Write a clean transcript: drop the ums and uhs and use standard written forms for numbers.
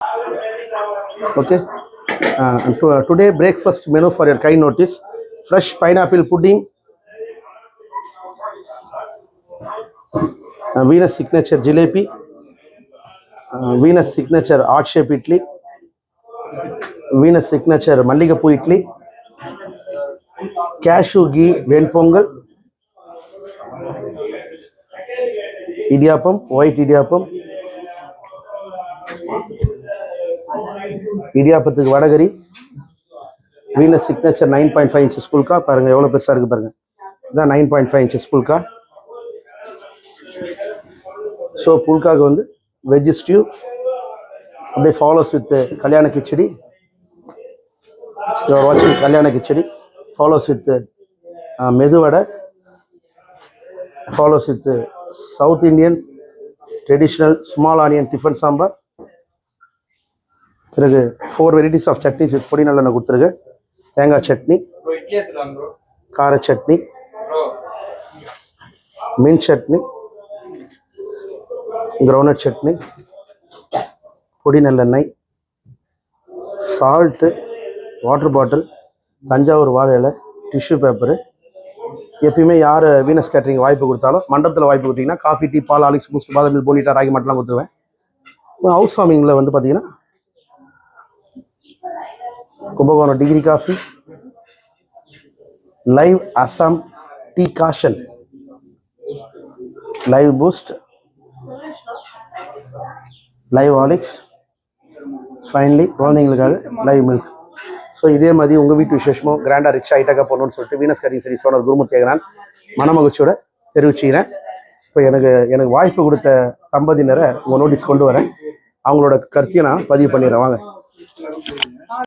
Okay. Today breakfast menu for your kind notice: fresh pineapple pudding, Venus signature jalebi, Venus signature heart shape idli, Venus signature malligapu idli, cashew ghee venpongal, idiyappam, white idiyappam, இடியாப்பத்துக்கு vadacurry, Venus signature 9.5 inches phulka. பாருங்கள் எவ்வளோ பெருசாக இருக்குது பாருங்கள். இதுதான் 9.5 inches phulka. So புல்காவுக்கு வந்து veg stew, அப்படியே follows with கல்யாண கிச்சடி. யூ ஆர் வாட்சிங் கல்யாண khichdi. Follows with medu vada, follows with south Indian traditional small onion tiffin sambar. பிறகு 4 வெரைட்டிஸ் ஆஃப் சட்னிஸ் வித் பொடி நல்லெண்ணெய் கொடுத்துருக்கு. தேங்காய் சட்னி, கார சட்னி, மின் சட்னி, கிரவுனட் சட்னி, பொடி நல்லெண்ணெய், சால்ட்டு, வாட்டர் பாட்டில், தஞ்சாவூர் வாழை இலை, டிஷ்யூ பேப்பரு. எப்பயுமே யார் வீனஸ் கேட்டரிங் வாய்ப்பு கொடுத்தாலும் மண்டபத்தில் வாய்ப்பு கொடுத்தீங்கன்னா காஃபி, டீ, பால், ஆலிக்ஸ், பூஸ்ட், பாதாம் மில்க், போனிட்டா, ராகி மாட்டெலாம் கொடுத்துருவேன். ஹவுஸ் வார்மிங்கில் வந்து பார்த்தீங்கன்னா Kumbakonam degree coffee, live Assam tea caution, live boost, live Alix, finally குழந்தைங்களுக்காக லைவ் மில்க். ஸோ இதே மாதிரி உங்கள் வீட்டு விசேஷமும் கிராண்டாக ரிச் ஐட்டாக போகணும்னு சொல்லிட்டு Venus catering service owner Gurumurthy நான் மனமகிழ்ச்சியோட தெரிவிச்சுக்கிறேன். இப்போ எனக்கு வாய்ப்பு கொடுத்த தம்பதியினரை உங்கள் நோட்டீஸ் கொண்டு வரேன். அவங்களோட கருத்தையும் நான் பதிவு பண்ணிடுறேன். வாங்க.